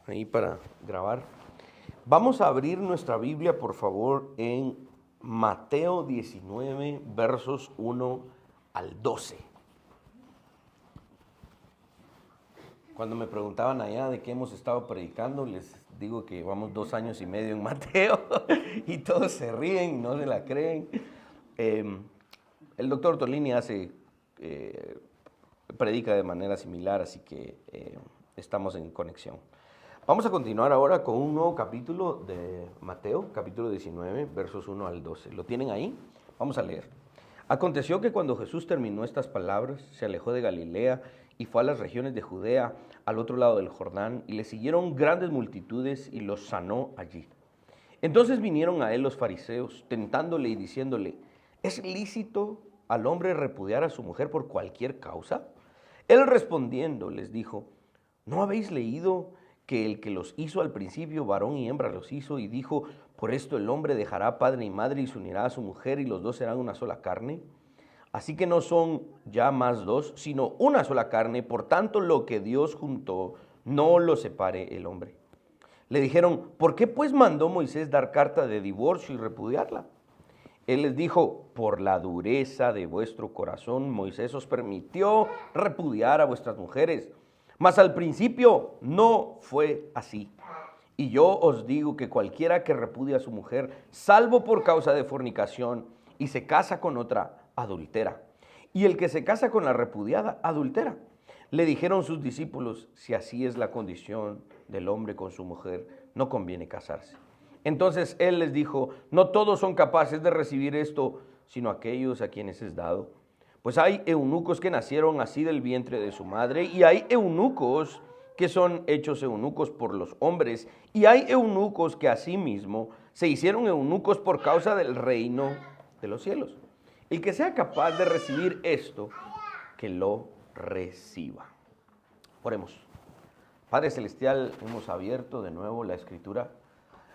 ahí para grabar. Vamos a abrir nuestra Biblia, por favor, en Mateo 19, versos 1 al 12. Cuando me preguntaban allá de qué hemos estado predicando, les digo que llevamos 2 años y medio en Mateo y todos se ríen, no se la creen. El doctor Tolini predica de manera similar, así que estamos en conexión. Vamos a continuar ahora con un nuevo capítulo de Mateo, capítulo 19, versos 1 al 12. ¿Lo tienen ahí? Vamos a leer. Aconteció que cuando Jesús terminó estas palabras, se alejó de Galilea y fue a las regiones de Judea, al otro lado del Jordán, y le siguieron grandes multitudes y los sanó allí. Entonces vinieron a él los fariseos, tentándole y diciéndole: ¿es lícito al hombre repudiar a su mujer por cualquier causa? Él respondiendo les dijo: ¿no habéis leído que el que los hizo al principio, varón y hembra los hizo, y dijo: por esto el hombre dejará padre y madre y se unirá a su mujer, y los dos serán una sola carne? Así que no son ya más dos, sino una sola carne. Por tanto, lo que Dios juntó, no lo separe el hombre. Le dijeron: ¿por qué pues mandó Moisés dar carta de divorcio y repudiarla? Él les dijo: por la dureza de vuestro corazón, Moisés os permitió repudiar a vuestras mujeres, mas al principio no fue así. Y yo os digo que cualquiera que repudia a su mujer, salvo por causa de fornicación, y se casa con otra, adultera. Y el que se casa con la repudiada, adultera. Le dijeron sus discípulos: si así es la condición del hombre con su mujer, no conviene casarse. Entonces él les dijo: no todos son capaces de recibir esto, sino aquellos a quienes es dado. Pues hay eunucos que nacieron así del vientre de su madre, y hay eunucos que son hechos eunucos por los hombres, y hay eunucos que asimismo se hicieron eunucos por causa del reino de los cielos. El que sea capaz de recibir esto, que lo reciba. Oremos. Padre Celestial, hemos abierto de nuevo la Escritura,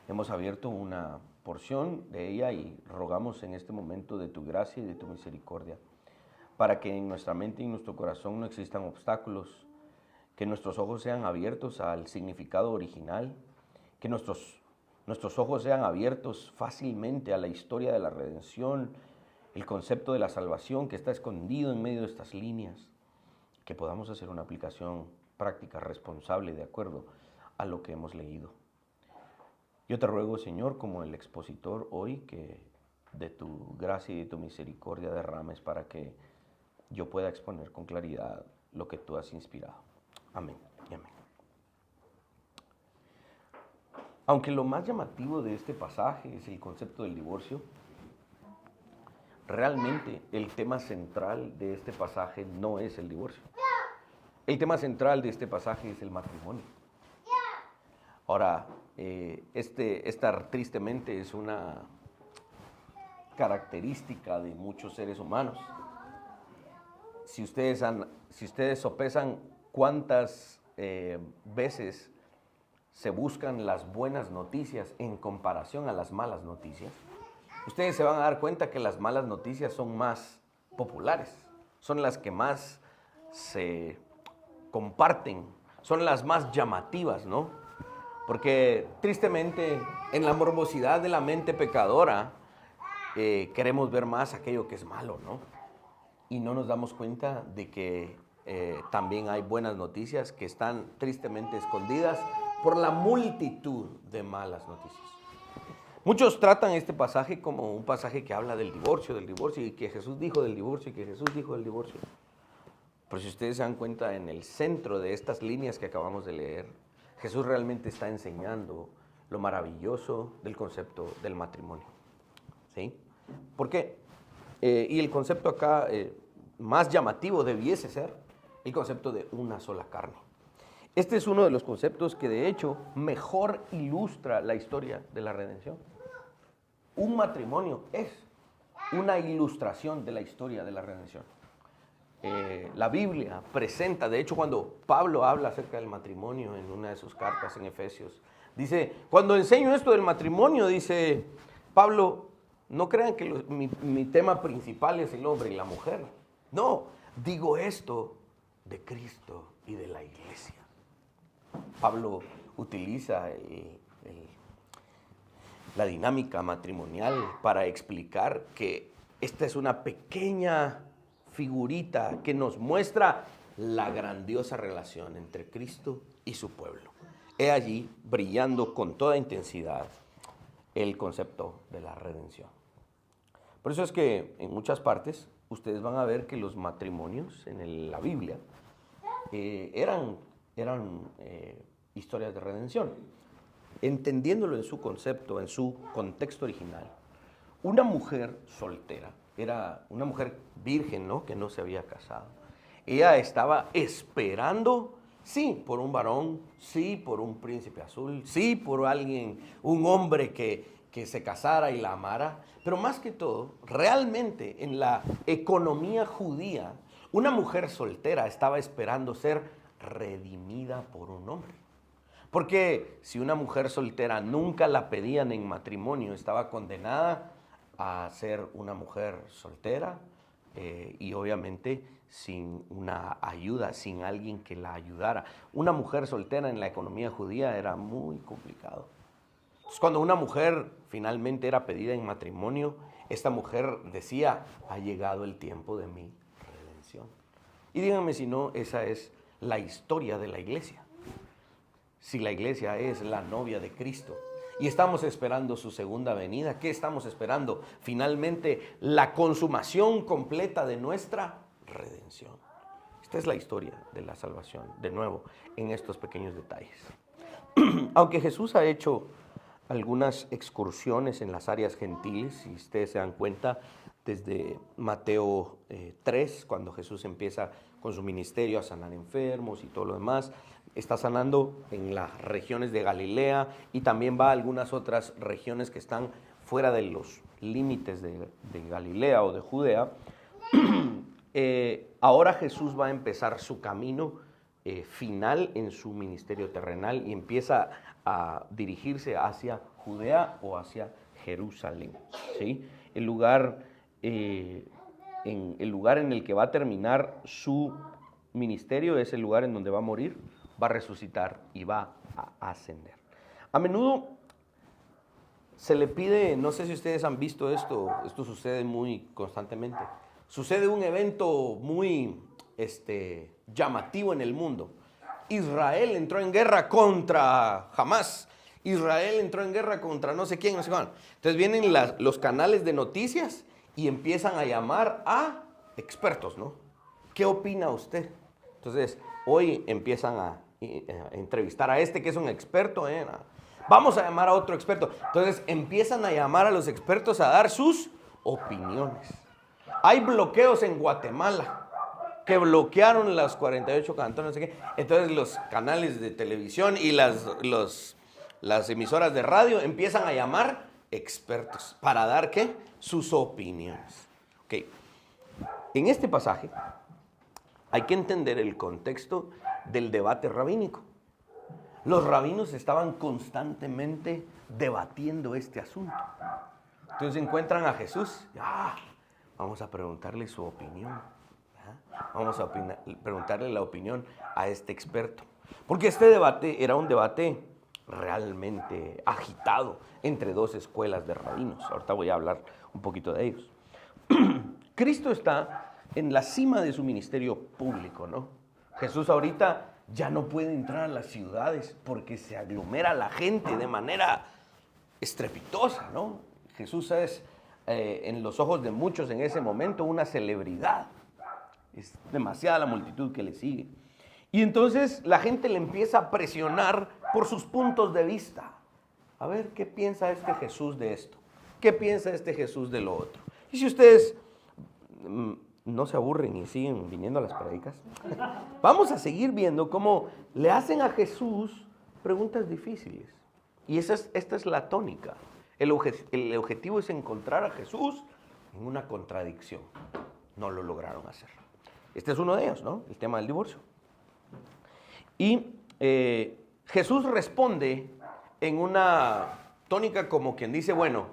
hemos abierto una porción de ella y rogamos en este momento de tu gracia y de tu misericordia, para que en nuestra mente y en nuestro corazón no existan obstáculos, que nuestros ojos sean abiertos al significado original, que nuestros ojos sean abiertos fácilmente a la historia de la redención, el concepto de la salvación que está escondido en medio de estas líneas, que podamos hacer una aplicación práctica, responsable, de acuerdo a lo que hemos leído. Yo te ruego, Señor, como el expositor hoy, que de tu gracia y de tu misericordia derrames para que yo pueda exponer con claridad lo que tú has inspirado. Amén y amén. Aunque lo más llamativo de este pasaje es el concepto del divorcio, realmente el tema central de este pasaje no es el divorcio. El tema central de este pasaje es el matrimonio. Ahora, esta tristemente es una característica de muchos seres humanos. Si ustedes sopesan cuántas veces se buscan las buenas noticias en comparación a las malas noticias, ustedes se van a dar cuenta que las malas noticias son más populares, son las que más se comparten, son las más llamativas, ¿no? Porque tristemente en la morbosidad de la mente pecadora queremos ver más aquello que es malo, ¿no? Y no nos damos cuenta de que también hay buenas noticias que están tristemente escondidas por la multitud de malas noticias. Muchos tratan este pasaje como un pasaje que habla del divorcio, y que Jesús dijo del divorcio, y que Jesús dijo del divorcio. Pero si ustedes se dan cuenta, en el centro de estas líneas que acabamos de leer, Jesús realmente está enseñando lo maravilloso del concepto del matrimonio. ¿Sí? ¿Por qué? Y el concepto acá más llamativo debiese ser el concepto de una sola carne. Este es uno de los conceptos que de hecho mejor ilustra la historia de la redención. Un matrimonio es una ilustración de la historia de la redención. La Biblia presenta, de hecho cuando Pablo habla acerca del matrimonio en una de sus cartas en Efesios, dice: cuando enseño esto del matrimonio, dice Pablo, no crean que mi tema principal es el hombre y la mujer. No, digo esto de Cristo y de la iglesia. Pablo utiliza la dinámica matrimonial para explicar que esta es una pequeña figurita que nos muestra la grandiosa relación entre Cristo y su pueblo. He allí brillando con toda intensidad el concepto de la redención. Por eso es que en muchas partes ustedes van a ver que los matrimonios en la Biblia eran historias de redención. Entendiéndolo en su concepto, en su contexto original, una mujer soltera, era una mujer virgen, ¿no?, que no se había casado. Ella estaba esperando, sí, por un varón, sí, por un príncipe azul, sí, por alguien, un hombre que se casara y la amara. Pero más que todo, realmente en la economía judía, una mujer soltera estaba esperando ser redimida por un hombre. Porque si una mujer soltera nunca la pedían en matrimonio, estaba condenada a ser una mujer soltera y obviamente sin una ayuda, sin alguien que la ayudara. Una mujer soltera en la economía judía era muy complicado. Entonces, cuando una mujer finalmente era pedida en matrimonio, esta mujer decía, ha llegado el tiempo de mi redención. Y díganme si no, esa es la historia de la iglesia. Si la iglesia es la novia de Cristo y estamos esperando su segunda venida, ¿qué estamos esperando? Finalmente, la consumación completa de nuestra redención. Esta es la historia de la salvación, de nuevo, en estos pequeños detalles. Aunque Jesús ha hecho algunas excursiones en las áreas gentiles, si ustedes se dan cuenta, desde Mateo 3, cuando Jesús empieza con su ministerio a sanar enfermos y todo lo demás, está sanando en las regiones de Galilea y también va a algunas otras regiones que están fuera de los límites de Galilea o de Judea. Ahora Jesús va a empezar su camino final en su ministerio terrenal y empieza a dirigirse hacia Judea o hacia Jerusalén, ¿sí? El lugar en el que va a terminar su ministerio es el lugar en donde va a morir, va a resucitar y va a ascender. A menudo se le pide, no sé si ustedes han visto esto sucede muy constantemente, sucede un evento muy llamativo en el mundo. Israel entró en guerra contra Hamás, Israel entró en guerra contra no sé quién, no sé cuándo. Entonces vienen los canales de noticias y empiezan a llamar a expertos, ¿no? ¿Qué opina usted? Entonces, hoy empiezan a entrevistar a que es un experto. Vamos a llamar a otro experto. Entonces, empiezan a llamar a los expertos a dar sus opiniones. Hay bloqueos en Guatemala que bloquearon los 48 cantones, no sé qué. Entonces, los canales de televisión y las emisoras de radio empiezan a llamar expertos para dar, ¿qué? Sus opiniones. Okay. En este pasaje hay que entender el contexto del debate rabínico. Los rabinos estaban constantemente debatiendo este asunto. Entonces encuentran a Jesús, vamos a preguntarle su opinión. Vamos a preguntarle la opinión a este experto. Porque este debate era un debate realmente agitado entre dos escuelas de rabinos. Ahorita voy a hablar un poquito de ellos. Cristo está en la cima de su ministerio público, ¿no? Jesús ahorita ya no puede entrar a las ciudades porque se aglomera la gente de manera estrepitosa, ¿no? Jesús es, en los ojos de muchos en ese momento, una celebridad. Es demasiada la multitud que le sigue. Y entonces la gente le empieza a presionar por sus puntos de vista. A ver, ¿qué piensa este Jesús de esto? ¿Qué piensa este Jesús de lo otro? Y si ustedes no se aburren y siguen viniendo a las prédicas, vamos a seguir viendo cómo le hacen a Jesús preguntas difíciles. Y esta es la tónica. El objetivo es encontrar a Jesús en una contradicción. No lo lograron hacer. Este es uno de ellos, ¿no? El tema del divorcio. Y Jesús responde en una tónica como quien dice, bueno,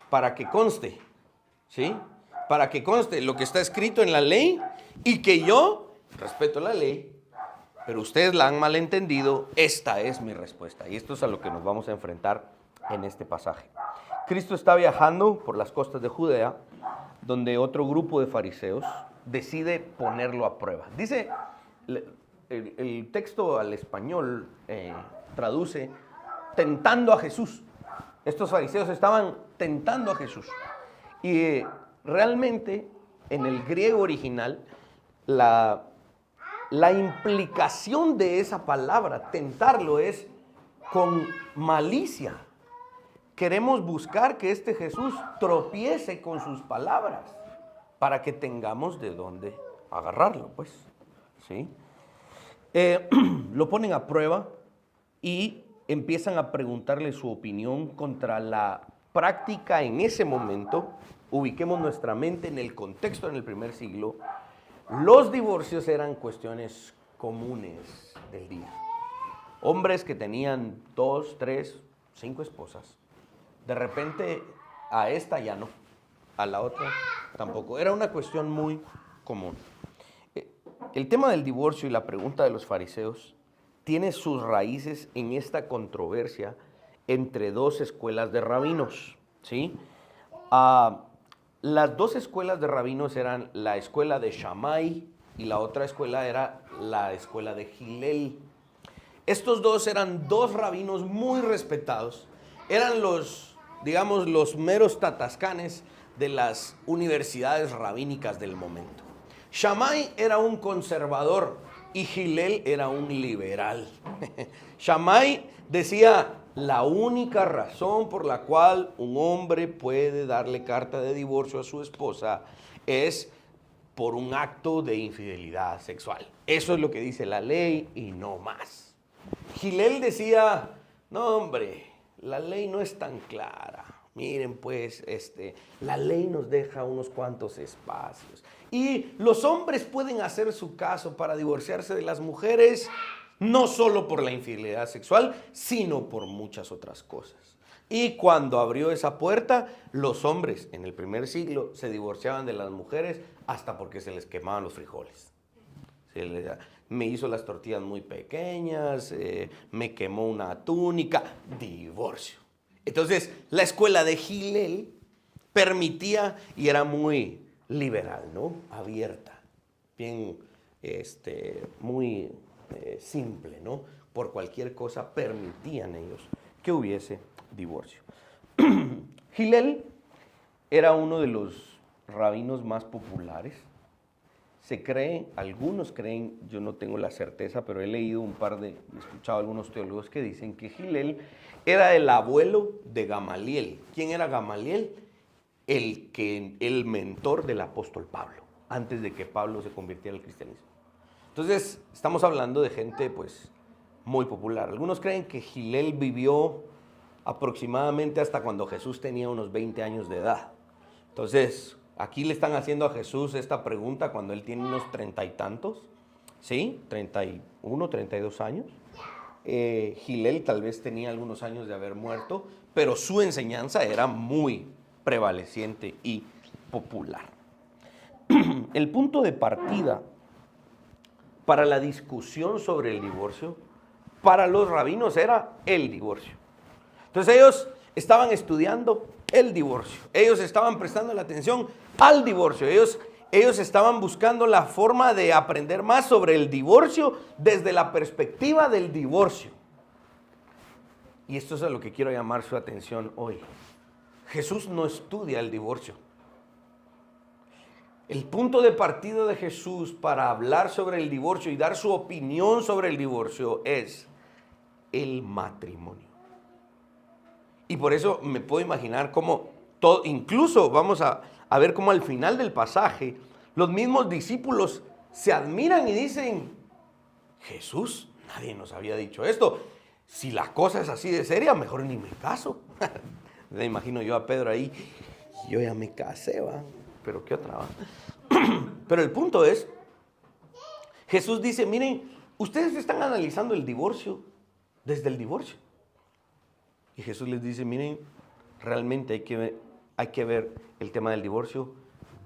para que conste, ¿sí? Para que conste lo que está escrito en la ley y que yo respeto la ley pero ustedes la han malentendido, esta es mi respuesta. Y esto es a lo que nos vamos a enfrentar en este pasaje. Cristo está viajando por las costas de Judea, donde otro grupo de fariseos decide ponerlo a prueba. Dice, el texto al español traduce, tentando a Jesús. Estos fariseos estaban tentando a Jesús. Y realmente, en el griego original, la implicación de esa palabra, tentarlo, es con malicia. Queremos buscar que este Jesús tropiece con sus palabras para que tengamos de dónde agarrarlo, pues, ¿sí? Lo ponen a prueba y empiezan a preguntarle su opinión contra la práctica en ese momento. Ubiquemos nuestra mente en el contexto en el primer siglo. Los divorcios eran cuestiones comunes del día. Hombres que tenían 2, 3, 5 esposas. De repente a esta ya no, a la otra tampoco. Era una cuestión muy común. El tema del divorcio y la pregunta de los fariseos tiene sus raíces en esta controversia entre dos escuelas de rabinos, ¿sí? Las dos escuelas de rabinos eran la escuela de Shammai y la otra escuela era la escuela de Hillel. Estos dos eran dos rabinos muy respetados. Eran los, digamos, los meros tatascanes de las universidades rabínicas del momento. Shammai era un conservador y Hillel era un liberal. Shammai decía, la única razón por la cual un hombre puede darle carta de divorcio a su esposa es por un acto de infidelidad sexual. Eso es lo que dice la ley y no más. Hillel decía, no hombre, la ley no es tan clara. Miren pues, la ley nos deja unos cuantos espacios. Y los hombres pueden hacer su caso para divorciarse de las mujeres, no solo por la infidelidad sexual, sino por muchas otras cosas. Y cuando abrió esa puerta, los hombres en el primer siglo se divorciaban de las mujeres hasta porque se les quemaban los frijoles. Me hizo las tortillas muy pequeñas, me quemó una túnica, divorcio. Entonces, la escuela de Hillel permitía y era muy liberal, ¿no? Abierta, bien, muy simple, ¿no? Por cualquier cosa permitían ellos que hubiese divorcio. Hillel era uno de los rabinos más populares. Se cree, algunos creen, yo no tengo la certeza, pero he leído he escuchado a algunos teólogos que dicen que Hillel era el abuelo de Gamaliel. ¿Quién era Gamaliel? El mentor del apóstol Pablo, antes de que Pablo se convirtiera al cristianismo. Entonces, estamos hablando de gente, pues, muy popular. Algunos creen que Hillel vivió aproximadamente hasta cuando Jesús tenía unos 20 años de edad. Entonces, aquí le están haciendo a Jesús esta pregunta cuando él tiene unos 30 y tantos, ¿sí? 31, 32 años. Hillel tal vez tenía algunos años de haber muerto, pero su enseñanza era muy prevaleciente y popular. El punto de partida para la discusión sobre el divorcio, para los rabinos era el divorcio. Entonces ellos estaban estudiando el divorcio, ellos estaban prestando la atención al divorcio, ellos estaban buscando la forma de aprender más sobre el divorcio desde la perspectiva del divorcio. Y esto es a lo que quiero llamar su atención hoy. Jesús no estudia el divorcio. El punto de partida de Jesús para hablar sobre el divorcio y dar su opinión sobre el divorcio es el matrimonio. Y por eso me puedo imaginar cómo todo, incluso vamos a ver cómo al final del pasaje los mismos discípulos se admiran y dicen, Jesús, nadie nos había dicho esto. Si la cosa es así de seria, mejor ni me caso. Me imagino yo a Pedro ahí, yo ya me casé, ¿va? Pero ¿qué otra va? Pero el punto es, Jesús dice, miren, ustedes están analizando el divorcio desde el divorcio. Y Jesús les dice, miren, realmente hay que ver el tema del divorcio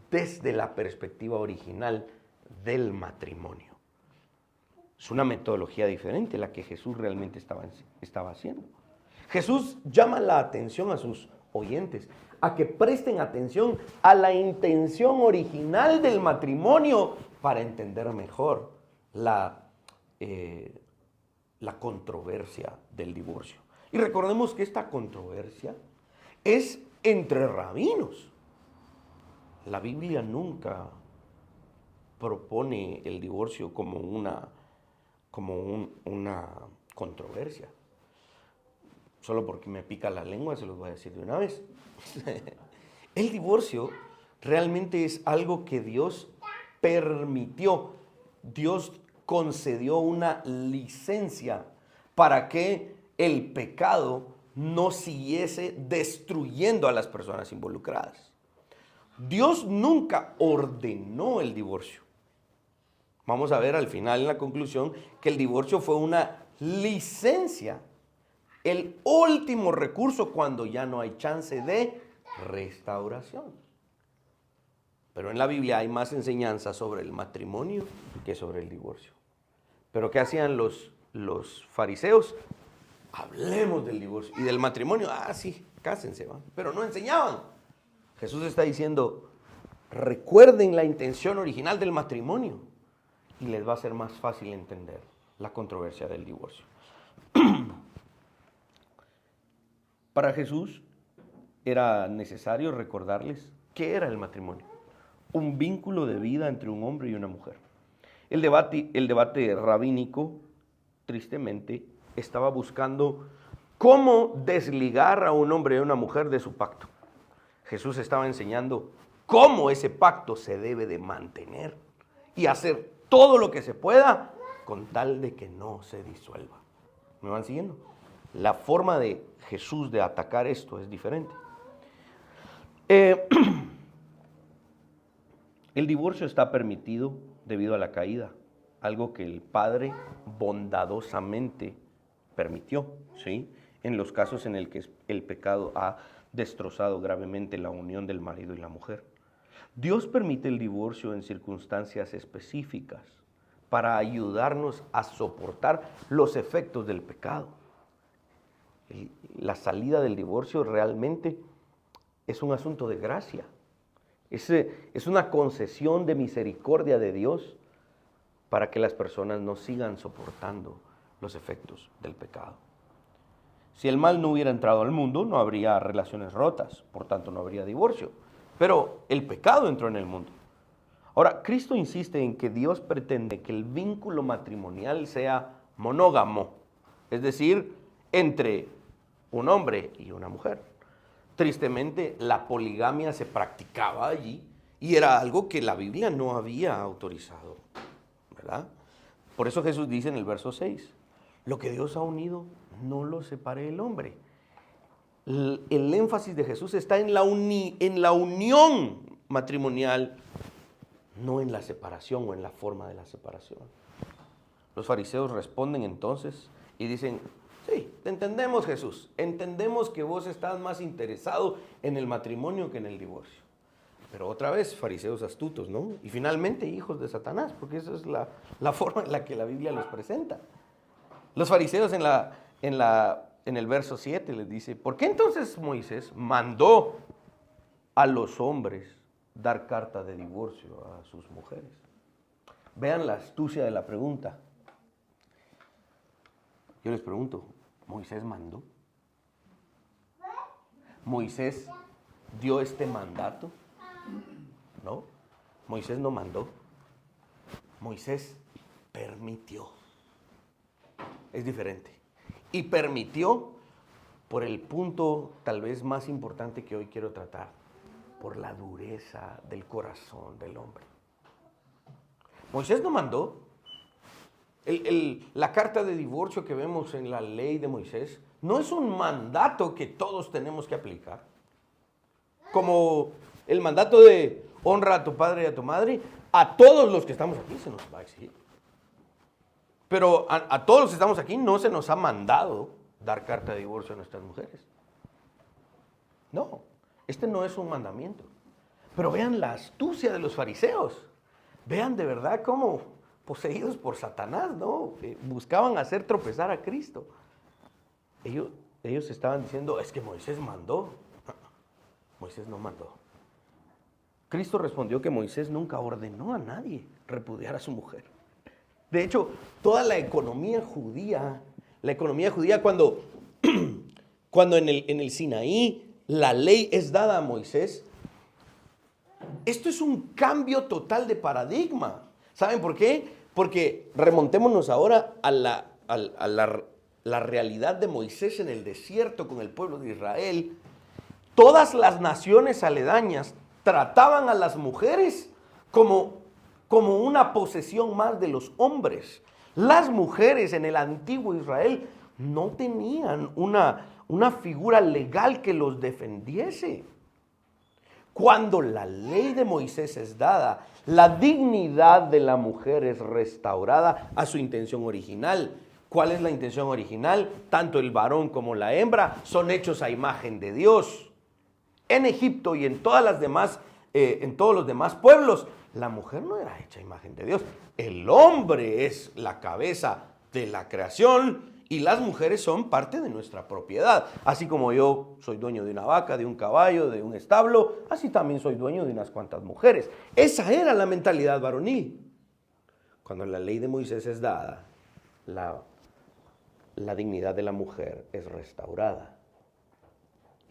desde la perspectiva original del matrimonio. Es una metodología diferente la que Jesús realmente estaba haciendo. Jesús llama la atención a sus oyentes a que presten atención a la intención original del matrimonio para entender mejor la controversia del divorcio. Y recordemos que esta controversia es entre rabinos. La Biblia nunca propone el divorcio como una controversia. Solo porque me pica la lengua se los voy a decir de una vez. El divorcio realmente es algo que Dios permitió. Dios concedió una licencia para que el pecado no siguiese destruyendo a las personas involucradas. Dios nunca ordenó el divorcio. Vamos a ver al final en la conclusión que el divorcio fue una licencia, el último recurso cuando ya no hay chance de restauración. Pero en la Biblia hay más enseñanza sobre el matrimonio que sobre el divorcio. ¿Pero qué hacían los fariseos? Hablemos del divorcio y del matrimonio. Ah, sí, cásense, ¿va? Pero no enseñaban. Jesús está diciendo, recuerden la intención original del matrimonio y les va a ser más fácil entender la controversia del divorcio. Para Jesús era necesario recordarles qué era el matrimonio. Un vínculo de vida entre un hombre y una mujer. El debate rabínico, tristemente, estaba buscando cómo desligar a un hombre y a una mujer de su pacto. Jesús estaba enseñando cómo ese pacto se debe de mantener y hacer todo lo que se pueda con tal de que no se disuelva. ¿Me van siguiendo? La forma de Jesús de atacar esto es diferente. El divorcio está permitido debido a la caída, algo que el Padre bondadosamente permitió, ¿sí? En los casos en el que el pecado ha destrozado gravemente la unión del marido y la mujer. Dios permite el divorcio en circunstancias específicas para ayudarnos a soportar los efectos del pecado. La salida del divorcio realmente es un asunto de gracia. Es una concesión de misericordia de Dios para que las personas no sigan soportando los efectos del pecado. Si el mal no hubiera entrado al mundo, no habría relaciones rotas, por tanto no habría divorcio. Pero el pecado entró en el mundo. Ahora, Cristo insiste en que Dios pretende que el vínculo matrimonial sea monógamo, es decir, entre un hombre y una mujer. Tristemente, la poligamia se practicaba allí y era algo que la Biblia no había autorizado, ¿verdad? Por eso Jesús dice en el verso 6, lo que Dios ha unido, no lo separe el hombre. El énfasis de Jesús está en la unión matrimonial, no en la separación o en la forma de la separación. Los fariseos responden entonces y dicen, sí, te entendemos, Jesús, entendemos que vos estás más interesado en el matrimonio que en el divorcio. Pero otra vez, fariseos astutos, ¿no? Y finalmente hijos de Satanás, porque esa es la forma en la que la Biblia los presenta. Los fariseos en el verso 7 les dice, ¿por qué entonces Moisés mandó a los hombres dar carta de divorcio a sus mujeres? Vean la astucia de la pregunta. Yo les pregunto, ¿Moisés mandó? ¿Moisés dio este mandato? No, Moisés no mandó. Moisés permitió. Es diferente. Y permitió por el punto tal vez más importante que hoy quiero tratar, por la dureza del corazón del hombre. Moisés no mandó. La carta de divorcio que vemos en la ley de Moisés no es un mandato que todos tenemos que aplicar. Como el mandato de honra a tu padre y a tu madre, a todos los que estamos aquí se nos va a exigir. Pero a todos los que estamos aquí no se nos ha mandado dar carta de divorcio a nuestras mujeres. No, este no es un mandamiento. Pero vean la astucia de los fariseos. Vean de verdad cómo poseídos por Satanás, ¿no? Buscaban hacer tropezar a Cristo. Ellos estaban diciendo, es que Moisés mandó. Moisés no mandó. Cristo respondió que Moisés nunca ordenó a nadie repudiar a su mujer. De hecho, toda la economía judía cuando, cuando en el Sinaí la ley es dada a Moisés, esto es un cambio total de paradigma. ¿Saben por qué? Porque remontémonos ahora a la realidad de Moisés en el desierto con el pueblo de Israel. Todas las naciones aledañas trataban a las mujeres como una posesión más de los hombres. Las mujeres en el antiguo Israel no tenían una figura legal que los defendiese. Cuando la ley de Moisés es dada, la dignidad de la mujer es restaurada a su intención original. ¿Cuál es la intención original? Tanto el varón como la hembra son hechos a imagen de Dios. En Egipto y en todos los demás pueblos, la mujer no era hecha a imagen de Dios. El hombre es la cabeza de la creación y las mujeres son parte de nuestra propiedad. Así como yo soy dueño de una vaca, de un caballo, de un establo, así también soy dueño de unas cuantas mujeres. Esa era la mentalidad varonil. Cuando la ley de Moisés es dada, la dignidad de la mujer es restaurada.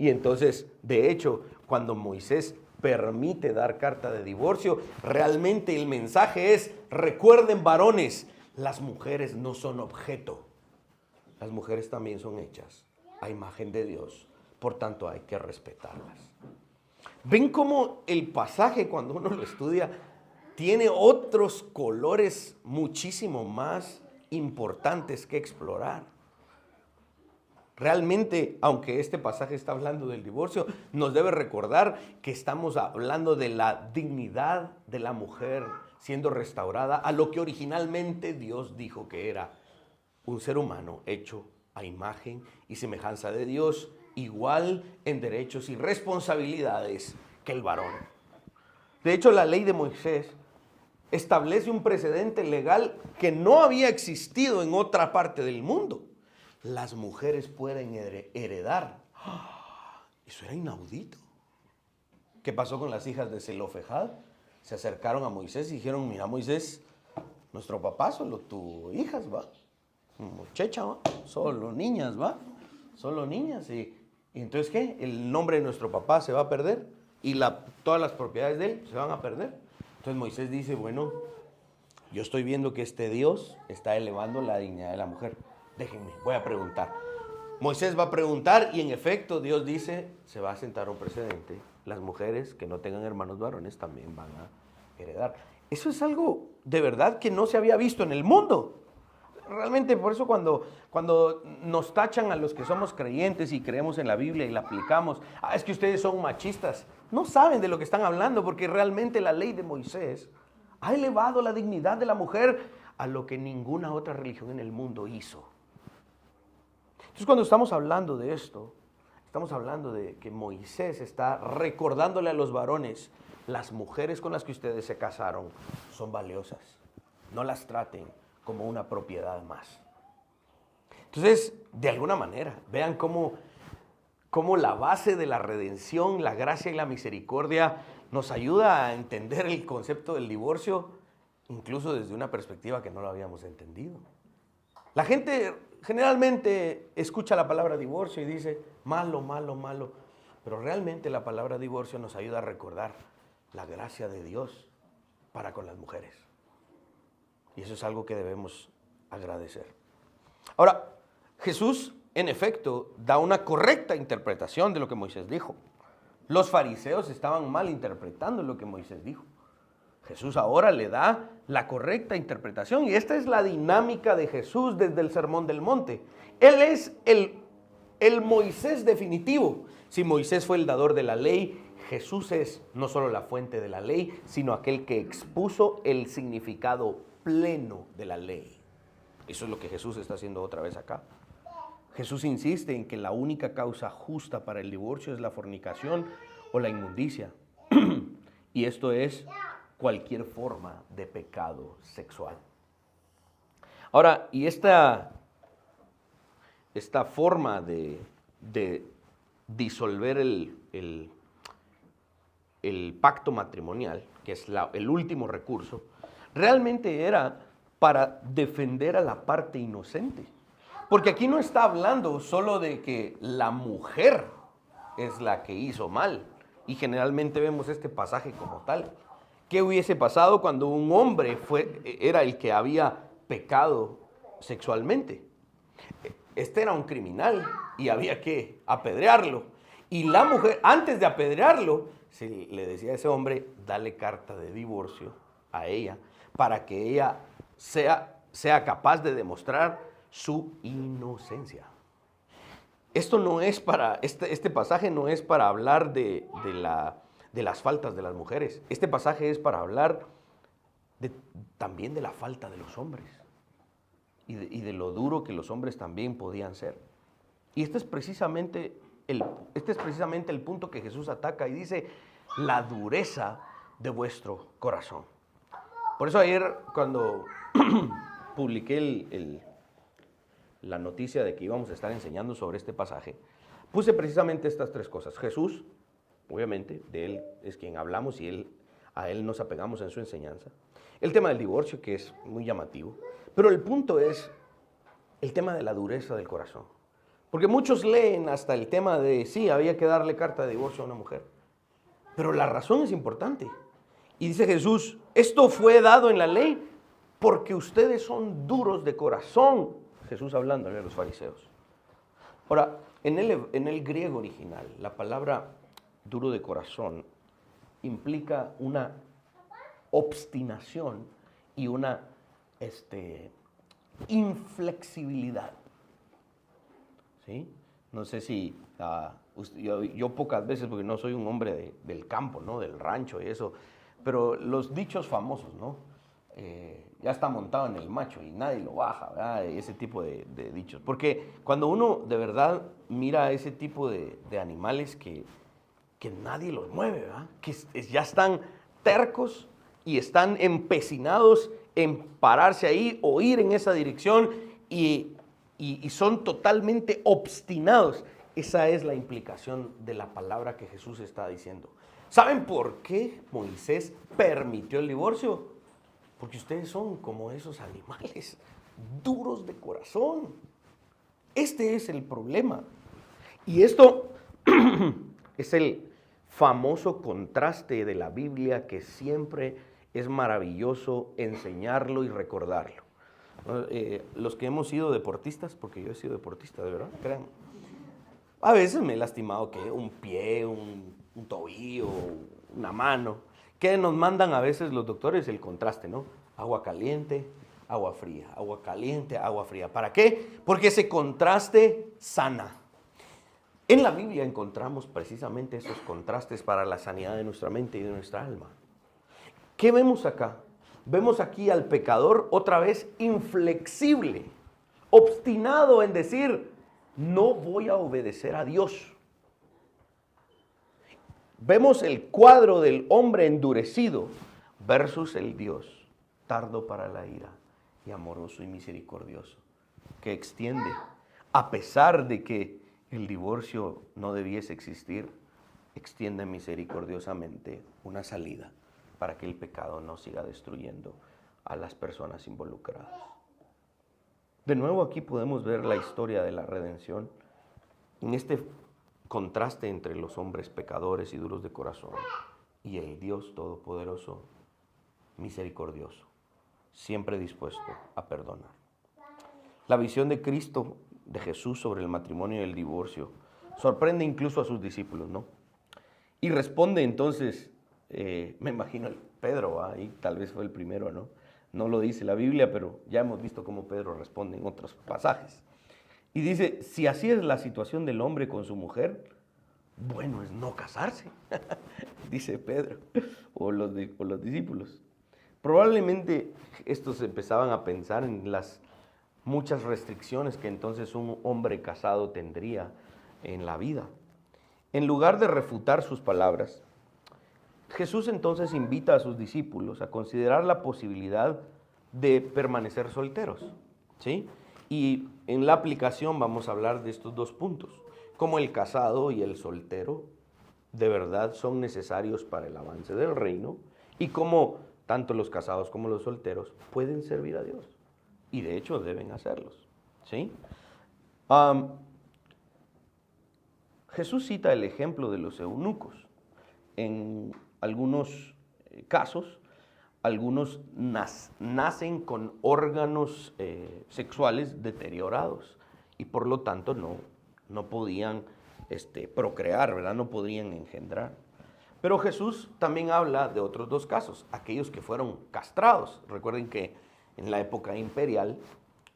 Y entonces, de hecho, cuando Moisés permite dar carta de divorcio, realmente el mensaje es, recuerden varones, las mujeres no son objeto. Las mujeres también son hechas a imagen de Dios, por tanto hay que respetarlas. ¿Ven cómo el pasaje cuando uno lo estudia tiene otros colores muchísimo más importantes que explorar? Realmente, aunque este pasaje está hablando del divorcio, nos debe recordar que estamos hablando de la dignidad de la mujer siendo restaurada a lo que originalmente Dios dijo que era un ser humano hecho a imagen y semejanza de Dios, igual en derechos y responsabilidades que el varón. De hecho, la ley de Moisés establece un precedente legal que no había existido en otra parte del mundo. Las mujeres pueden heredar. Eso era inaudito. ¿Qué pasó con las hijas de Zelofejad? Se acercaron a Moisés y dijeron, mira Moisés, nuestro papá solo tuvo hijas, ¿va? Muchacha, ¿va? Solo niñas, ¿va? Solo niñas. ¿Y entonces qué? El nombre de nuestro papá se va a perder y todas las propiedades de él se van a perder. Entonces Moisés dice, bueno, yo estoy viendo que este Dios está elevando la dignidad de la mujer. Déjenme, voy a preguntar. Moisés va a preguntar y en efecto Dios dice, se va a sentar un precedente. Las mujeres que no tengan hermanos varones también van a heredar. Eso es algo de verdad que no se había visto en el mundo. Realmente por eso cuando nos tachan a los que somos creyentes y creemos en la Biblia y la aplicamos, es que ustedes son machistas. No saben de lo que están hablando porque realmente la ley de Moisés ha elevado la dignidad de la mujer a lo que ninguna otra religión en el mundo hizo. Entonces cuando estamos hablando de esto, estamos hablando de que Moisés está recordándole a los varones, las mujeres con las que ustedes se casaron son valiosas, no las traten como una propiedad más. Entonces, de alguna manera, vean cómo la base de la redención, la gracia y la misericordia nos ayuda a entender el concepto del divorcio, incluso desde una perspectiva que no lo habíamos entendido. La gente generalmente escucha la palabra divorcio y dice, malo, malo, malo. Pero realmente la palabra divorcio nos ayuda a recordar la gracia de Dios para con las mujeres. Y eso es algo que debemos agradecer. Ahora, Jesús, en efecto, da una correcta interpretación de lo que Moisés dijo. Los fariseos estaban mal interpretando lo que Moisés dijo. Jesús ahora le da la correcta interpretación y esta es la dinámica de Jesús desde el Sermón del Monte. Él es el Moisés definitivo. Si Moisés fue el dador de la ley, Jesús es no solo la fuente de la ley, sino aquel que expuso el significado pleno de la ley. Eso es lo que Jesús está haciendo otra vez acá. Jesús insiste en que la única causa justa para el divorcio es la fornicación o la inmundicia. Y esto es cualquier forma de pecado sexual. Ahora, y esta forma de disolver el pacto matrimonial, que es el último recurso, realmente era para defender a la parte inocente. Porque aquí no está hablando solo de que la mujer es la que hizo mal, y generalmente vemos este pasaje como tal. ¿Qué hubiese pasado cuando un hombre era el que había pecado sexualmente? Este era un criminal y había que apedrearlo. Y la mujer, antes de apedrearlo, le decía a ese hombre, dale carta de divorcio a ella para que ella sea capaz de demostrar su inocencia. Esto no es este pasaje no es para hablar de las faltas de las mujeres. Este pasaje es para hablar también de la falta de los hombres y de lo duro que los hombres también podían ser. Y este es precisamente el punto que Jesús ataca y dice, la dureza de vuestro corazón. Por eso ayer cuando publiqué la noticia de que íbamos a estar enseñando sobre este pasaje, puse precisamente estas tres cosas. Jesús, obviamente, de Él es quien hablamos y a Él nos apegamos en su enseñanza. El tema del divorcio, que es muy llamativo. Pero el punto es el tema de la dureza del corazón. Porque muchos leen hasta el tema de, sí, había que darle carta de divorcio a una mujer. Pero la razón es importante. Y dice Jesús, esto fue dado en la ley porque ustedes son duros de corazón. Jesús hablando a los fariseos. Ahora, en el griego original, la palabra duro de corazón implica una obstinación y una inflexibilidad. ¿Sí? No sé si yo pocas veces, porque no soy un hombre del campo, ¿no? Del rancho y eso, pero los dichos famosos, ¿no? Ya está montado en el macho y nadie lo baja, ¿verdad? Ese tipo de dichos. Porque cuando uno de verdad mira ese tipo de animales que nadie los mueve, ¿verdad? Que ya están tercos y están empecinados en pararse ahí o ir en esa dirección y son totalmente obstinados. Esa es la implicación de la palabra que Jesús está diciendo. ¿Saben por qué Moisés permitió el divorcio? Porque ustedes son como esos animales, duros de corazón. Este es el problema. Y esto es el famoso contraste de la Biblia que siempre es maravilloso enseñarlo y recordarlo. Los que hemos sido deportistas, porque yo he sido deportista, de verdad, crean. A veces me he lastimado que un pie, un tobillo, una mano. Que nos mandan a veces los doctores el contraste, ¿no? Agua caliente, agua fría, agua caliente, agua fría. ¿Para qué? Porque ese contraste sana. En la Biblia encontramos precisamente esos contrastes para la sanidad de nuestra mente y de nuestra alma. ¿Qué vemos acá? Vemos aquí al pecador otra vez inflexible, obstinado en decir, no voy a obedecer a Dios. Vemos el cuadro del hombre endurecido versus el Dios tardo para la ira y amoroso y misericordioso, que extiende, a pesar de que el divorcio no debiese existir, extiende misericordiosamente una salida para que el pecado no siga destruyendo a las personas involucradas. De nuevo aquí podemos ver la historia de la redención en este contraste entre los hombres pecadores y duros de corazón y el Dios todopoderoso, misericordioso, siempre dispuesto a perdonar. La visión de Cristo, de Jesús sobre el matrimonio y el divorcio, sorprende incluso a sus discípulos, ¿no? Y responde entonces, me imagino Pedro, ahí tal vez fue el primero, ¿no? No lo dice la Biblia, pero ya hemos visto cómo Pedro responde en otros pasajes. Y dice, si así es la situación del hombre con su mujer, bueno es no casarse, dice Pedro, o los discípulos. Probablemente estos empezaban a pensar en las muchas restricciones que entonces un hombre casado tendría en la vida. En lugar de refutar sus palabras, Jesús entonces invita a sus discípulos a considerar la posibilidad de permanecer solteros. ¿sí? Y en la aplicación vamos a hablar de estos dos puntos, cómo el casado y el soltero de verdad son necesarios para el avance del reino y cómo tanto los casados como los solteros pueden servir a Dios. Y de hecho deben hacerlos, ¿sí? Am, Jesús cita el ejemplo de los eunucos. En algunos casos, algunos nacen con órganos sexuales deteriorados y por lo tanto no podían procrear, ¿verdad? No podían engendrar. Pero Jesús también habla de otros dos casos, aquellos que fueron castrados. Recuerden que en la época imperial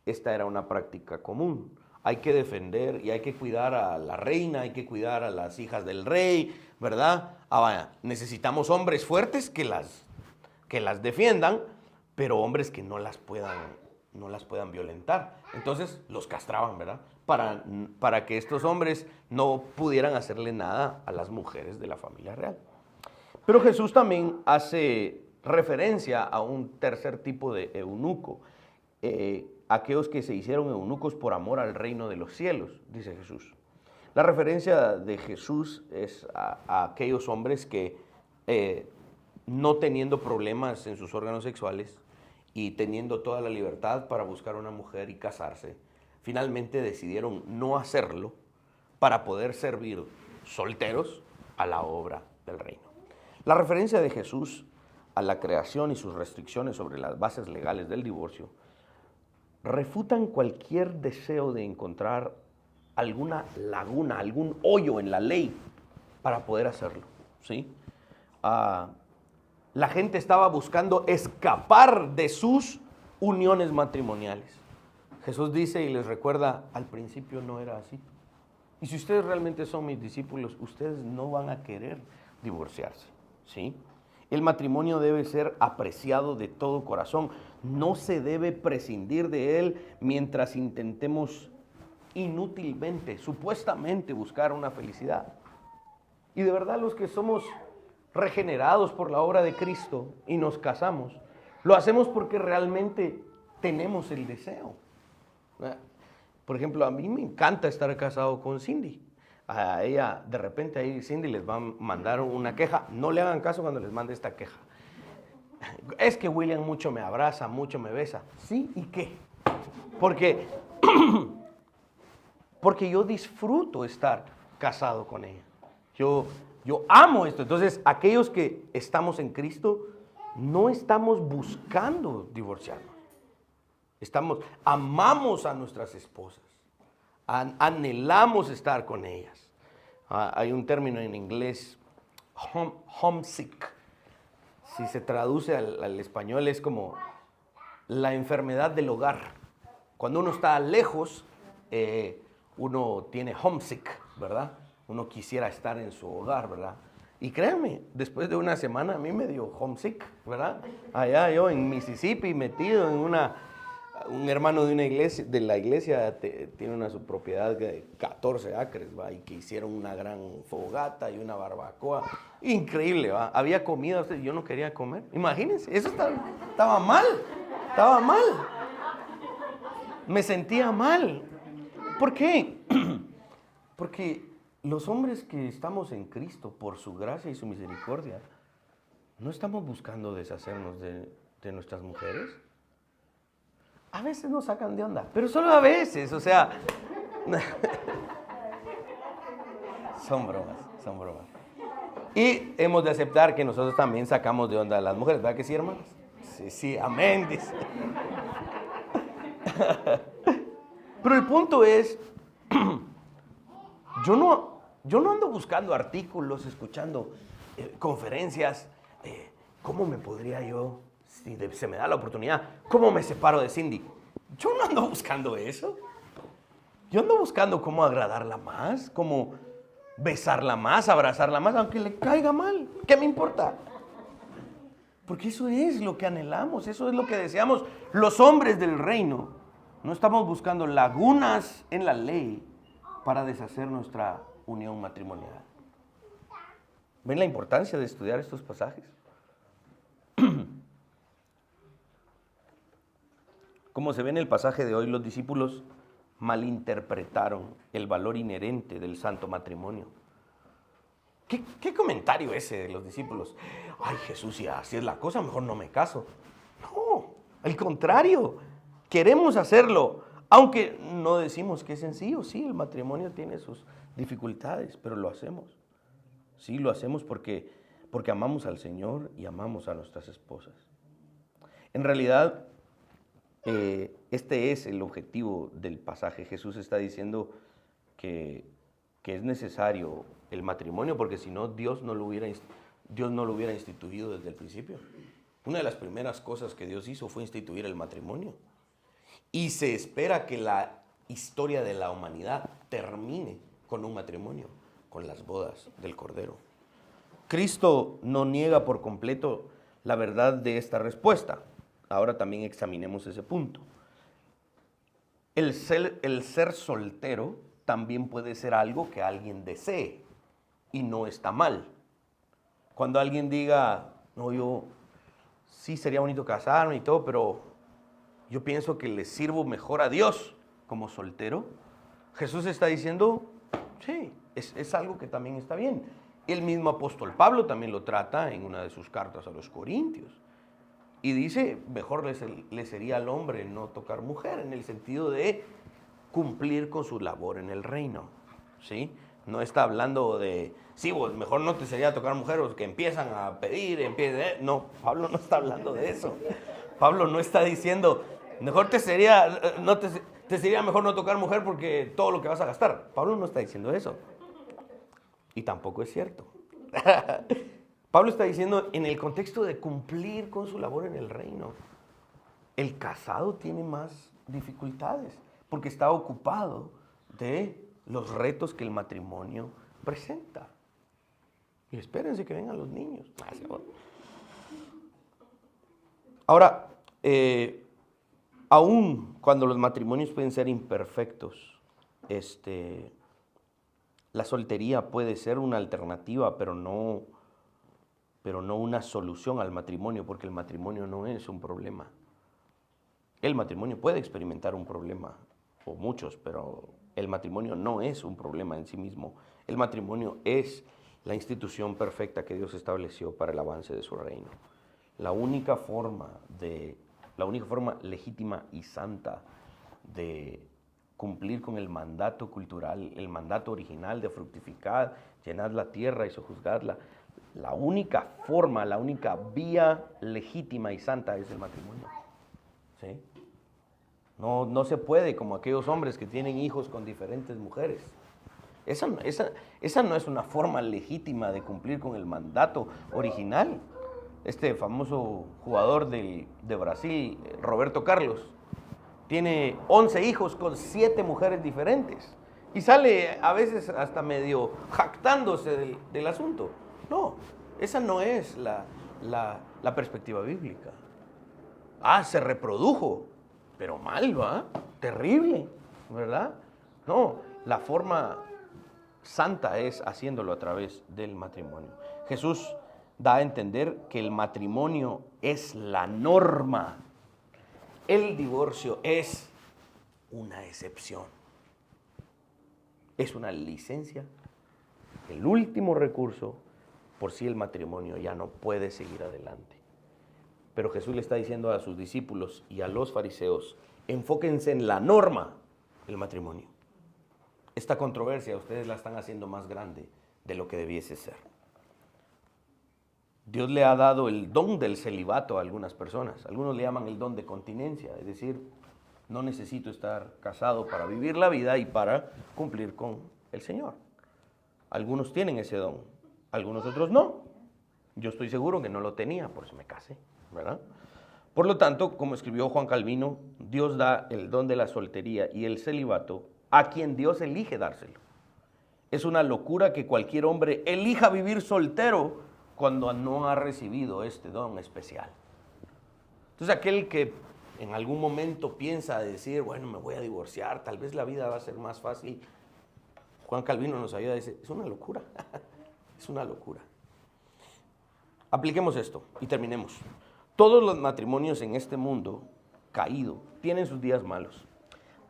esta era una práctica común. Hay que defender y hay que cuidar a la reina, hay que cuidar a las hijas del rey, ¿verdad? Vaya, necesitamos hombres fuertes que las defiendan, pero hombres que no las puedan violentar. Entonces los castraban, ¿verdad? Para que estos hombres no pudieran hacerle nada a las mujeres de la familia real. Pero Jesús también hace referencia a un tercer tipo de eunuco, aquellos que se hicieron eunucos por amor al reino de los cielos, dice Jesús. La referencia de Jesús es a aquellos hombres que no teniendo problemas en sus órganos sexuales y teniendo toda la libertad para buscar una mujer y casarse, finalmente decidieron no hacerlo para poder servir solteros a la obra del reino. La referencia de Jesús a la creación y sus restricciones sobre las bases legales del divorcio refutan cualquier deseo de encontrar alguna laguna, algún hoyo en la ley para poder hacerlo, ¿sí? La gente estaba buscando escapar de sus uniones matrimoniales. Jesús dice y les recuerda, al principio no era así. Y si ustedes realmente son mis discípulos, ustedes no van a querer divorciarse, ¿sí? El matrimonio debe ser apreciado de todo corazón. No se debe prescindir de él mientras intentemos inútilmente, supuestamente, buscar una felicidad. Y de verdad los que somos regenerados por la obra de Cristo y nos casamos, lo hacemos porque realmente tenemos el deseo. Por ejemplo, a mí me encanta estar casado con Cindy. A ella, de repente, ahí Cindy les va a mandar una queja. No le hagan caso cuando les mande esta queja. Es que William mucho me abraza, mucho me besa. ¿Sí? ¿Y qué? Porque yo disfruto estar casado con ella. Yo amo esto. Entonces, aquellos que estamos en Cristo, no estamos buscando divorciarnos. Amamos a nuestras esposas. Anhelamos estar con ellas. Hay un término en inglés, homesick. Si se traduce al español es como la enfermedad del hogar. Cuando uno está lejos, uno tiene homesick, ¿verdad? Uno quisiera estar en su hogar, ¿verdad? Y créanme, después de una semana a mí me dio homesick, ¿verdad? Allá yo en Mississippi metido en un hermano de la iglesia tiene su propiedad de 14 acres, ¿va? Y que hicieron una gran fogata y una barbacoa. Increíble, ¿va? Había comida, yo no quería comer. Imagínense, eso estaba mal. Estaba mal. Me sentía mal. ¿Por qué? Porque los hombres que estamos en Cristo, por su gracia y su misericordia, no estamos buscando deshacernos de nuestras mujeres. A veces nos sacan de onda, pero solo a veces, o sea, son bromas. Y hemos de aceptar que nosotros también sacamos de onda a las mujeres, ¿verdad que sí, hermanos? Sí, amén, dice. Pero el punto es, yo no ando buscando artículos, escuchando conferencias, ¿cómo me podría yo, si se me da la oportunidad, cómo me separo de Cindy? Yo no ando buscando eso. Yo ando buscando cómo agradarla más, cómo besarla más, abrazarla más, aunque le caiga mal. ¿Qué me importa? Porque eso es lo que anhelamos, eso es lo que deseamos los hombres del reino. No estamos buscando lagunas en la ley para deshacer nuestra unión matrimonial. ¿Ven la importancia de estudiar estos pasajes? Como se ve en el pasaje de hoy, los discípulos malinterpretaron el valor inherente del santo matrimonio. ¿Qué comentario ese de los discípulos? Ay, Jesús, si así es la cosa, mejor no me caso. No, al contrario, queremos hacerlo, aunque no decimos que es sencillo. Sí, el matrimonio tiene sus dificultades, pero lo hacemos. Sí, lo hacemos porque amamos al Señor y amamos a nuestras esposas. En realidad, este es el objetivo del pasaje. Jesús está diciendo que es necesario el matrimonio, porque si no, Dios no lo hubiera instituido desde el principio. Una de las primeras cosas que Dios hizo fue instituir el matrimonio. Y se espera que la historia de la humanidad termine con un matrimonio, con las bodas del Cordero. Cristo no niega por completo la verdad de esta respuesta. Ahora también examinemos ese punto. El ser soltero también puede ser algo que alguien desee y no está mal. Cuando alguien diga, no, yo sí sería bonito casarme y todo, pero yo pienso que le sirvo mejor a Dios como soltero, Jesús está diciendo, sí, es algo que también está bien. El mismo apóstol Pablo también lo trata en una de sus cartas a los Corintios. Y dice, mejor le sería al hombre no tocar mujer, en el sentido de cumplir con su labor en el reino, ¿sí? No está hablando de, sí, pues mejor no te sería tocar mujer, o que empiezan a pedir, no, Pablo no está hablando de eso. Pablo no está diciendo, mejor te sería mejor no tocar mujer porque todo lo que vas a gastar. Pablo no está diciendo eso. Y tampoco es cierto. Pablo está diciendo en el contexto de cumplir con su labor en el reino. El casado tiene más dificultades porque está ocupado de los retos que el matrimonio presenta. Y espérense que vengan los niños. Ahora, aún cuando los matrimonios pueden ser imperfectos, la soltería puede ser una alternativa, pero no una solución al matrimonio, porque el matrimonio no es un problema. El matrimonio puede experimentar un problema, o muchos, pero el matrimonio no es un problema en sí mismo. El matrimonio es la institución perfecta que Dios estableció para el avance de su reino. La única forma legítima y santa de cumplir con el mandato cultural, el mandato original de fructificar, llenar la tierra y sojuzgarla, la única forma, la única vía legítima y santa es el matrimonio. ¿Sí? No se puede como aquellos hombres que tienen hijos con diferentes mujeres. Esa no es una forma legítima de cumplir con el mandato original. Este famoso jugador de Brasil, Roberto Carlos, tiene 11 hijos con 7 mujeres diferentes. Y sale a veces hasta medio jactándose del asunto. No, esa no es la perspectiva bíblica. Se reprodujo, pero mal, ¿va? Terrible, ¿verdad? No, la forma santa es haciéndolo a través del matrimonio. Jesús da a entender que el matrimonio es la norma. El divorcio es una excepción. Es una licencia, el último recurso por si el matrimonio ya no puede seguir adelante. Pero Jesús le está diciendo a sus discípulos y a los fariseos, enfóquense en la norma del matrimonio. Esta controversia ustedes la están haciendo más grande de lo que debiese ser. Dios le ha dado el don del celibato a algunas personas. Algunos le llaman el don de continencia, es decir, no necesito estar casado para vivir la vida y para cumplir con el Señor. Algunos tienen ese don, algunos otros no. Yo estoy seguro que no lo tenía, por eso me casé, ¿verdad? Por lo tanto, como escribió Juan Calvino, Dios da el don de la soltería y el celibato a quien Dios elige dárselo. Es una locura que cualquier hombre elija vivir soltero cuando no ha recibido este don especial. Entonces, aquel que en algún momento piensa decir, bueno, me voy a divorciar, tal vez la vida va a ser más fácil. Juan Calvino nos ayuda a decir, es una locura, es una locura. Apliquemos esto y terminemos. Todos los matrimonios en este mundo caído, tienen sus días malos,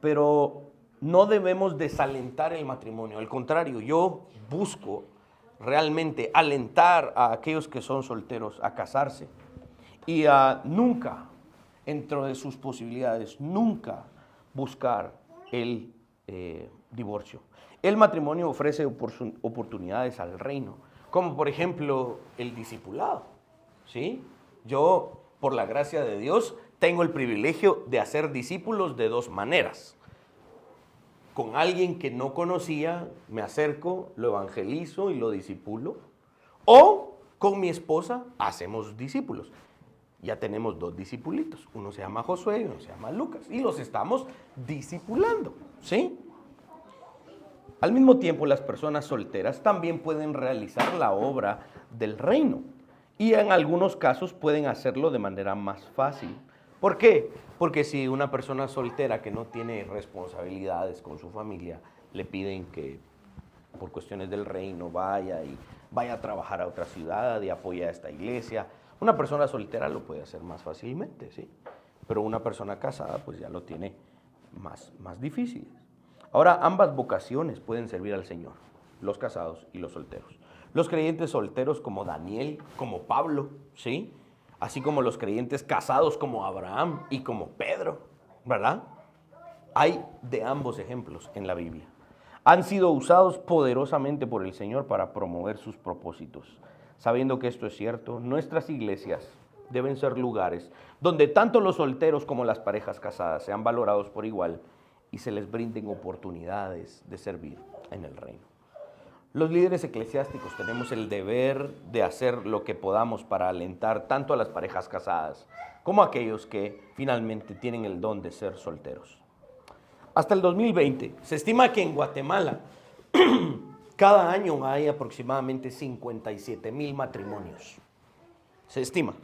pero no debemos desalentar el matrimonio. Al contrario, yo busco realmente alentar a aquellos que son solteros a casarse y a nunca, dentro de sus posibilidades, nunca buscar el divorcio. El matrimonio ofrece oportunidades al reino, como por ejemplo el discipulado, ¿sí? Yo, por la gracia de Dios, tengo el privilegio de hacer discípulos de dos maneras. Con alguien que no conocía, me acerco, lo evangelizo y lo discipulo. O con mi esposa hacemos discípulos. Ya tenemos dos discipulitos. Uno se llama Josué y uno se llama Lucas. Y los estamos discipulando, ¿sí? Al mismo tiempo, las personas solteras también pueden realizar la obra del reino. Y en algunos casos pueden hacerlo de manera más fácil. ¿Por qué? Porque si una persona soltera que no tiene responsabilidades con su familia, le piden que por cuestiones del reino vaya a trabajar a otra ciudad y apoye a esta iglesia, una persona soltera lo puede hacer más fácilmente, ¿sí? Pero una persona casada pues ya lo tiene más difícil. Ahora, ambas vocaciones pueden servir al Señor, los casados y los solteros. Los creyentes solteros como Daniel, como Pablo, ¿sí? Así como los creyentes casados como Abraham y como Pedro, ¿verdad? Hay de ambos ejemplos en la Biblia. Han sido usados poderosamente por el Señor para promover sus propósitos. Sabiendo que esto es cierto, nuestras iglesias deben ser lugares donde tanto los solteros como las parejas casadas sean valorados por igual y se les brinden oportunidades de servir en el reino. Los líderes eclesiásticos tenemos el deber de hacer lo que podamos para alentar tanto a las parejas casadas como a aquellos que finalmente tienen el don de ser solteros. Hasta el 2020 se estima que en Guatemala cada año hay aproximadamente 57,000 matrimonios. Se estima.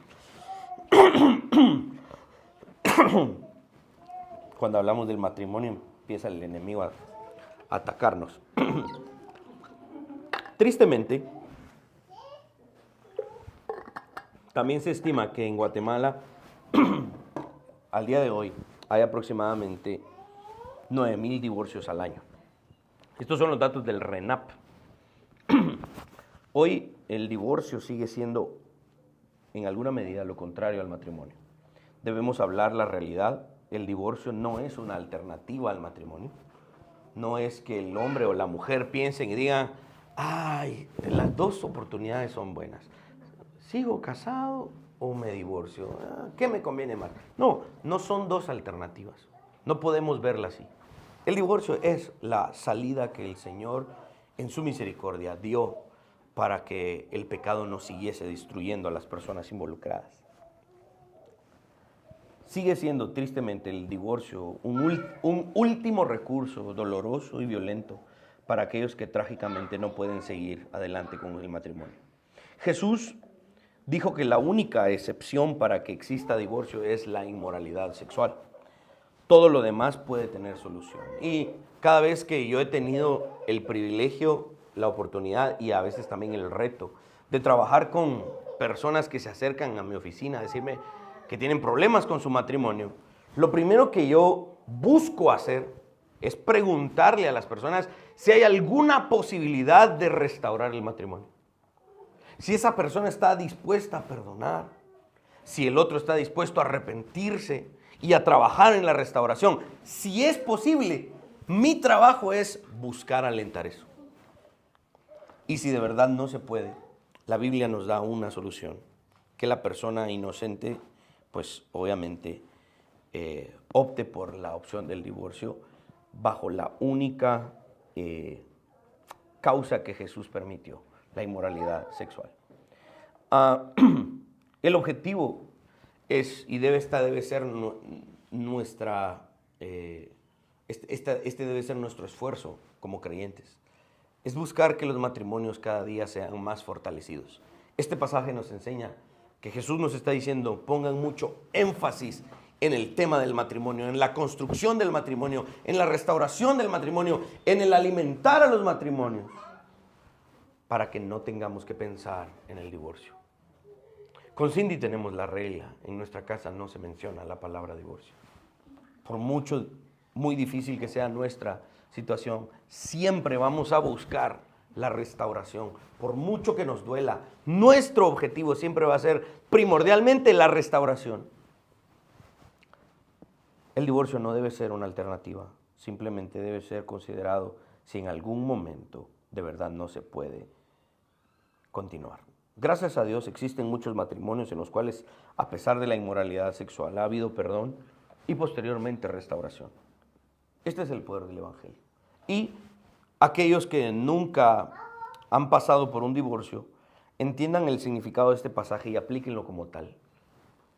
Cuando hablamos del matrimonio empieza el enemigo a atacarnos. Tristemente, también se estima que en Guatemala, al día de hoy, hay aproximadamente 9,000 divorcios al año. Estos son los datos del RENAP. Hoy el divorcio sigue siendo, en alguna medida, lo contrario al matrimonio. Debemos hablar la realidad. El divorcio no es una alternativa al matrimonio. No es que el hombre o la mujer piensen y digan, ay, las dos oportunidades son buenas. ¿Sigo casado o me divorcio? ¿Qué me conviene más? No, no son dos alternativas. No podemos verla así. El divorcio es la salida que el Señor, en su misericordia, dio para que el pecado no siguiese destruyendo a las personas involucradas. Sigue siendo, tristemente, el divorcio un último recurso doloroso y violento para aquellos que trágicamente no pueden seguir adelante con el matrimonio. Jesús dijo que la única excepción para que exista divorcio es la inmoralidad sexual. Todo lo demás puede tener solución. Y cada vez que yo he tenido el privilegio, la oportunidad y a veces también el reto de trabajar con personas que se acercan a mi oficina a decirme que tienen problemas con su matrimonio, lo primero que yo busco hacer es preguntarle a las personas si hay alguna posibilidad de restaurar el matrimonio. Si esa persona está dispuesta a perdonar, si el otro está dispuesto a arrepentirse y a trabajar en la restauración. Si es posible, mi trabajo es buscar alentar eso. Y si de verdad no se puede, la Biblia nos da una solución, que la persona inocente, pues obviamente opte por la opción del divorcio bajo la única causa que Jesús permitió, la inmoralidad sexual. El objetivo es, y debe ser nuestra, este debe ser nuestro esfuerzo como creyentes, es buscar que los matrimonios cada día sean más fortalecidos. Este pasaje nos enseña que Jesús nos está diciendo, pongan mucho énfasis en el tema del matrimonio, en la construcción del matrimonio, en la restauración del matrimonio, en el alimentar a los matrimonios, para que no tengamos que pensar en el divorcio. Con Cindy tenemos la regla, en nuestra casa no se menciona la palabra divorcio. por mucho, muy difícil que sea nuestra situación, siempre vamos a buscar la restauración. Por mucho que nos duela, nuestro objetivo siempre va a ser primordialmente la restauración. El divorcio no debe ser una alternativa, simplemente debe ser considerado si en algún momento de verdad no se puede continuar. Gracias a Dios existen muchos matrimonios en los cuales, a pesar de la inmoralidad sexual, ha habido perdón y posteriormente restauración. Este es el poder del Evangelio. Y aquellos que nunca han pasado por un divorcio, entiendan el significado de este pasaje y aplíquenlo como tal.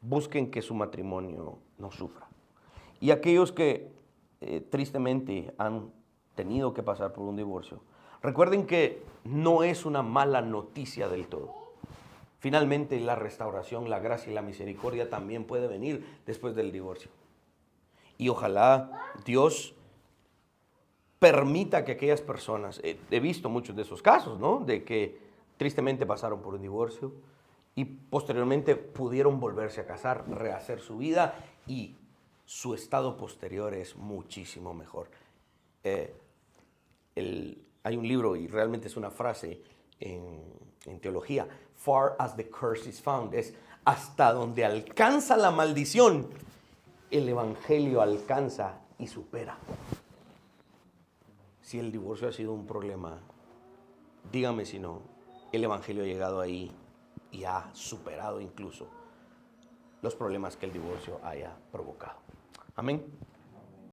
Busquen que su matrimonio no sufra. Y aquellos que tristemente han tenido que pasar por un divorcio, recuerden que no es una mala noticia del todo. Finalmente, la restauración, la gracia y la misericordia también puede venir después del divorcio. Y ojalá Dios permita que aquellas personas, he visto muchos de esos casos, ¿no? De que tristemente pasaron por un divorcio y posteriormente pudieron volverse a casar, rehacer su vida y su estado posterior es muchísimo mejor. Hay un libro y realmente es una frase en teología, far as the curse is found, es hasta donde alcanza la maldición, el evangelio alcanza y supera. Si el divorcio ha sido un problema, dígame si no, el evangelio ha llegado ahí y ha superado incluso los problemas que el divorcio haya provocado. Amén.